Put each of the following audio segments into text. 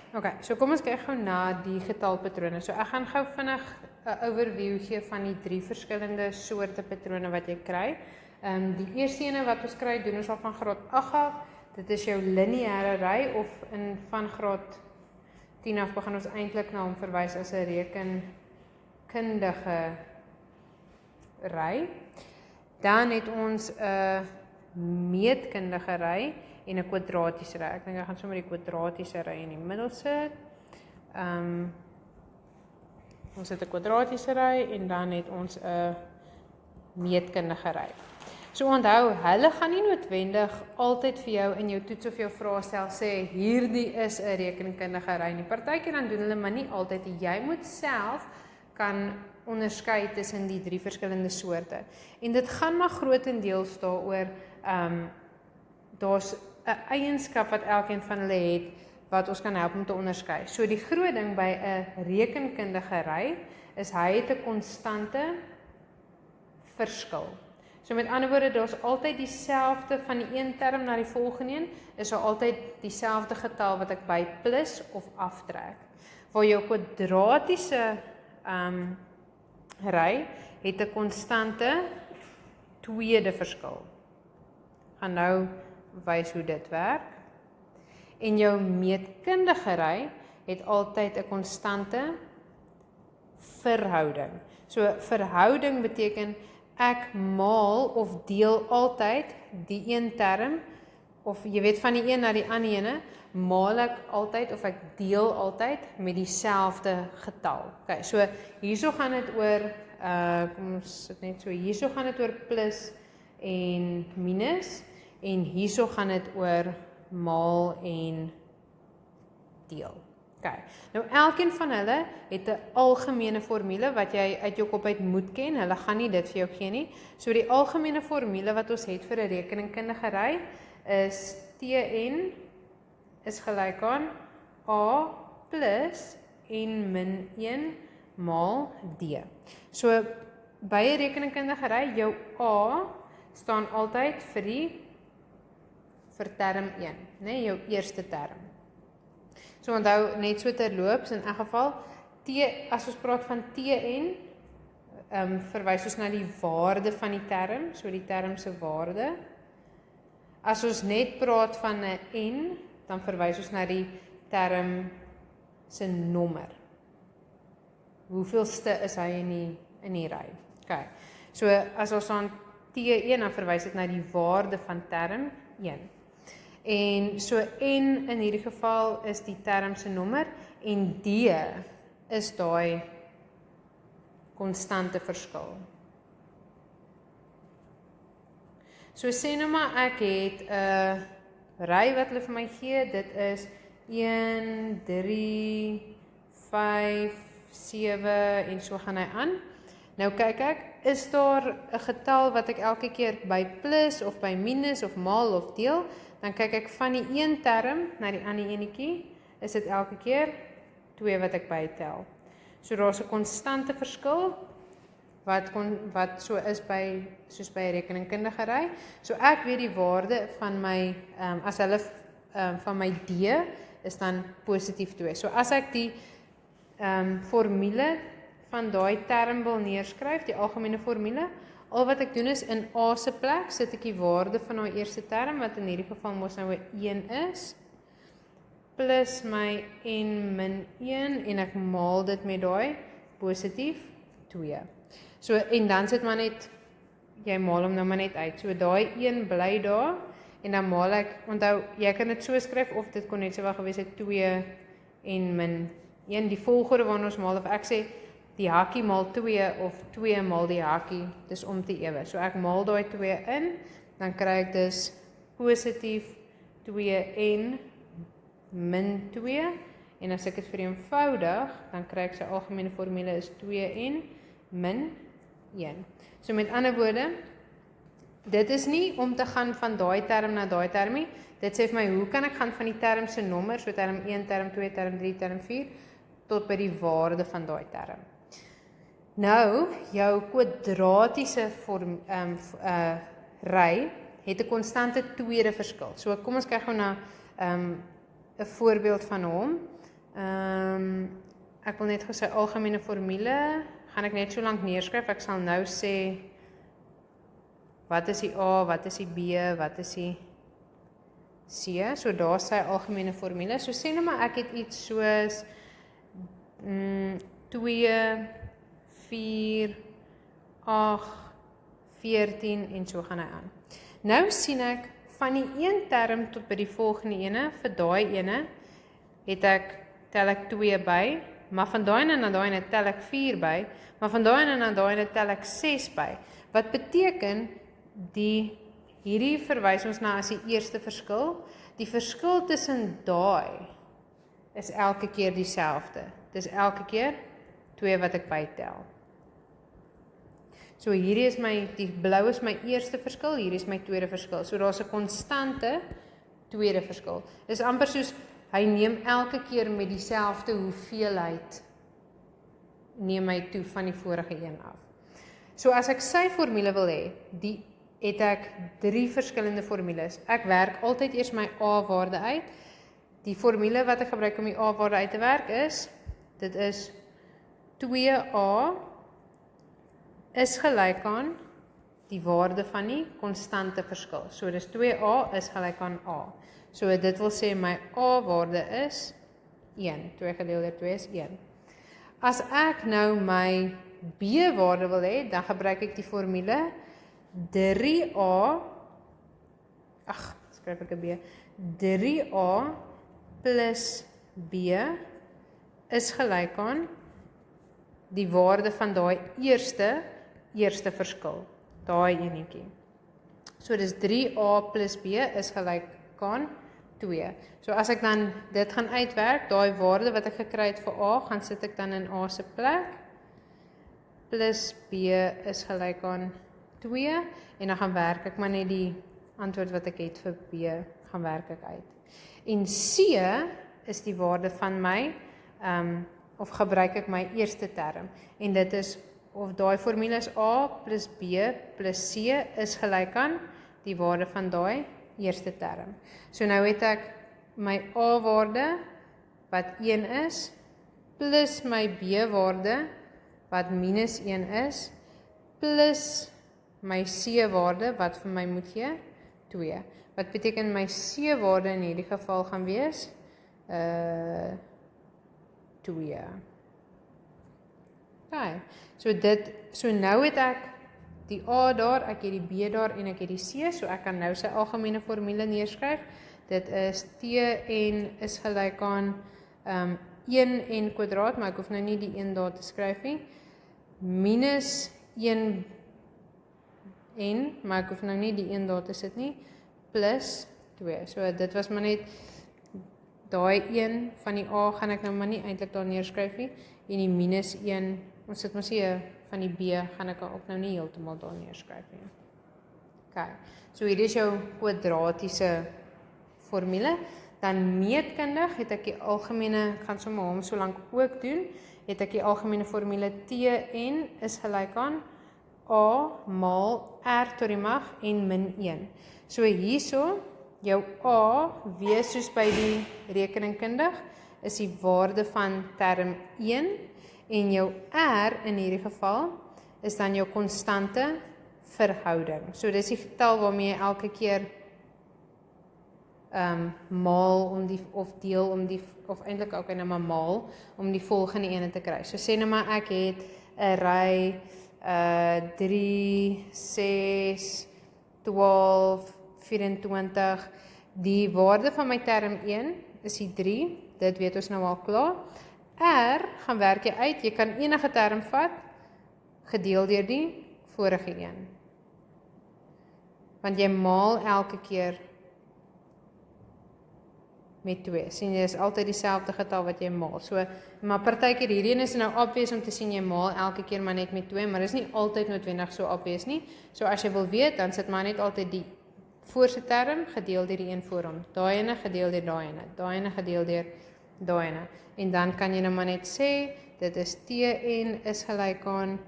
Okay, so kom ons kyk gou na die getalpatrone. So ek gaan gou vinnig 'n overview gee van die 3 verskillende soorte patrone wat jy kry. Die eerste ene wat ons kry, doen ons al van graad 8 af. Dit is jou lineêre ry of van graad 10 af begin ons eintlik na hom verwys as 'n rekenkundige ry. Dan het ons 'n meetkundige ry en 'n kwadratiese ry. Ek dink ek gaan sommer die kwadratiese ry in die middel sit. Ons het 'n kwadratiese ry en dan het ons 'n meetkundige ry. So onthou, hulle gaan nie noodwendig altyd vir jou in jou toets of jou vraestel sê hierdie is 'n rekenkundige ry nie. Partykeer dan doen hulle maar nie altyd. Jy moet self kan onderskei tussen die 3 verskillende soorte. En dit gaan maar grootendeels daaroor daar's 'n eienskap wat elkeen van hulle het wat ons kan help om te onderskei. So die groot ding by 'n rekenkundige ry is hy het 'n konstante verskil. So met ander woorde, daar's altyd dieselfde van die een term na die volgende een, is daar altyd dieselfde getal wat ek by plus of aftrek. Waar jou kwadratiese ry het 'n konstante tweede verskil. Gaan nou wys hoe dit werk. En jou meetkundige ry het altyd 'n konstante verhouding. So verhouding beteken ek maal of deel altyd die een term, of jy weet van die een na die ander ene, maal ek altyd of ek deel altyd met dieselfde getal. Okay, so hierso gaan dit oor, kom ons sit net so, hierso gaan dit oor plus en minus, en hierso gaan dit oor maal en deel. Okay. Nou elkeen van hulle het 'n algemene formule wat jy uit jou kop uit moet ken. Hulle gaan nie dit vir jou gee nie. So die algemene formule wat ons het vir 'n rekenkundige ry is Tn is gelyk aan A plus en min 1 maal D. So by 'n rekenkundige ry, jou A staan altyd vir term 1, né, jou eerste term. So onthou net so terloops in elk geval, as ons praat van Tn, verwys ons na die waarde van die term, so die term se waarde. As ons net praat van 'n n, dan verwys ons na die term se nommer. Hoeveelste is hy in die ry? Okay. So as ons aan T1 dan verwys dit na die waarde van term 1. En so n in hierdie geval is die term se nommer en D is daai konstante verskil. So sê nou maar ek het 'n ry wat hulle vir my gee, dit is 1, 3, 5, 7 en so gaan hy aan. Nou kyk ek, is daar 'n getal wat ek elke keer by plus of by minus of maal of deel, dan kyk ek van die een term na die ander enetjie, is dit elke keer 2 wat ek bytel. So daar's 'n konstante verskil wat so is soos by 'n rekenkundige ry. So ek weet die waarde van my as hulle van my D is dan positief 2. So as ek die formule van daai term wil neerskryf, die algemene formule, al wat ek doen is in A se plek sit ek die waarde van daai eerste term wat in hierdie geval mos nou 'n 1 is, plus my n min 1 en ek maal dit met daai positief 2. So en dan sit maar net, jy maal hom nou maar net uit. So daai 1 bly daar en dan maal ek, onthou jy kan dit so skryf of dit kon net sowel gewees het 2 en min 1, die volgorde waarna ons maal, of ek sê die hakkie maal 2 of 2 maal die hakkie, dis om te ewe. So ek maal daai 2 in, dan kry ek dus positief 2n min 2, en as ek dit vereenvoudig, dan kry ek sy algemene formule is 2n min 1. So met ander woorde, dit is nie om te gaan van daai term na daai term nie, dit sê vir my, hoe kan ek gaan van die term se nommer, so term 1, term 2, term 3, term 4, tot by die waarde van daai term. Nou, jou kwadratiese ry het 'n konstante tweede verskil. So kom ons kyk gou na 'n voorbeeld van hom. Ek wil net gou sy algemene formule, gaan ek net so lank neerskryf, ek sal nou sê, wat is die A, wat is die B, wat is die C, so daar is sy algemene formule, so sê nou maar ek het iets soos 2, 4, 8, 14 en so gaan hy aan. Nou sien ek, van die een term tot by die volgende ene, vir daai ene, tel ek 2 by, maar van daai ene na daai ene tel ek 4 by, maar van daai ene na daai ene tel ek 6 by. Wat beteken, hierdie verwys ons na as die eerste verskil, die verskil tussen daai is elke keer dieselfde. Dis elke keer 2 wat ek bytel. So hierdie is die blou is my eerste verskil, hier is my tweede verskil. So daar is 'n konstante tweede verskil. Dis amper soos, hy neem elke keer met dieselfde hoeveelheid, neem hy toe van die vorige een af. So as ek sy formule wil hê, het ek 3 verskillende formules. Ek werk altyd eers my A-waarde uit. Die formule wat ek gebruik om die A-waarde uit te werk is, dit is 2A is gelyk aan die waarde van die konstante verskil. So dis 2A is gelyk aan A. So dit wil sê my A-waarde is 1. 2 gedeel deur 2 is 1. As ek nou my B-waarde wil hê, dan gebruik ek die formule 3A, skryf ek 'n B, 3A plus B is gelyk aan die waarde van daai eerste verskil, daai enetjie. So dis 3A plus B is gelyk aan 2. So as ek dan dit gaan uitwerk, daai waarde wat ek gekry het vir A, gaan sit ek dan in A se plek, plus B is gelyk aan 2, en dan gaan werk ek maar net die antwoord wat ek het vir B, gaan werk ek uit. En C is die waarde van my, of gebruik ek my eerste term, en dit is, of daai formule is A plus B plus C is gelyk aan die waarde van daai eerste term. So nou het ek my A-waarde, wat 1 is, plus my B-waarde, wat minus 1 is, plus my C-waarde, wat vir my moet gee, 2. Wat beteken my C-waarde in hierdie geval gaan wees? 2. Okay. So nou het ek die A daar, ek het die B daar en ek het die C, so ek kan nou sy algemene formule neerskryf. Dit is Tn is gelyk aan 1n kwadraat, maar ek hoef nou nie die 1 daar te skryf nie, minus 1n, maar ek hoef nou nie die 1 daar te sit nie, plus 2. So dit was maar net daai 1 van die A gaan ek nou maar nie eintlik daar neerskryf nie, en die minus 1, ons sit maar sê van die B gaan ek ook nou nie heeltemal daar neerskryf nie. Okay. So hier is jou kwadratiese formule. Dan meetkundig het ek die algemene, ek gaan sommer hom so lank ook doen, het ek die algemene formule Tn is gelyk aan A maal R tot die mag en min 1. So hierso, jou A, wees soos by die rekeningkundig, is die waarde van term 1, en jou R in hierdie geval, is dan jou konstante verhouding. So dis die getal waarmee jy elke keer maal om die, of deel om die, of eintlik ook nou maar maal, om die volgende ene te kry. So sê nou maar ek het 'n ry 3, 6, 12, 24, die waarde van my term 1 is die 3, dit weet ons nou al klaar. R gaan werk jy uit, jy kan enige term vat, gedeel deur die vorige een. Want jy maal elke keer met 2. Sien jy, is altyd dieselfde getal wat jy maal. So, maar partykeer hierdie is nou obvious om te sien jy maal elke keer maar net met 2, maar dis nie altyd noodwendig so obvious nie. So as jy wil weet, dan sit maar net altyd die voorste term gedeel deur die een voor hom. Daai ene gedeel deur daai ene. Daai ene gedeel deur daai ene. En dan kan jy nou maar net sê, dit is Tn is gelyk aan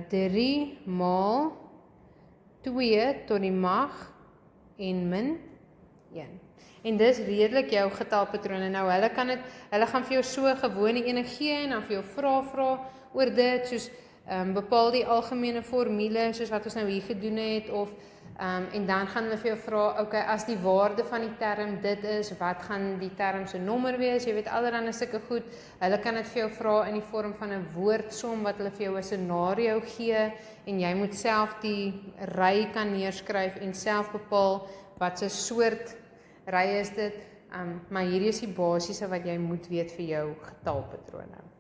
3 maal 2 tot die mag en min 1. En dis redelik jou getalpatrone. Nou hulle gaan vir jou so 'n gewone ene gee en dan vir jou vra oor dit, soos bepaal die algemene formule soos wat ons nou hier gedoen het, of en dan gaan hulle vir jou vra, okay, as die waarde van die term dit is, wat gaan die term se nommer wees? Jy weet, allerhande sulke goed. Hulle kan dit vir jou vra in die vorm van 'n woordsom wat hulle vir jou 'n scenario gee en jy moet self die ry kan neerskryf en self bepaal wat 'n soort ry is dit. Maar hierdie is die basiese wat jy moet weet vir jou getalpatrone.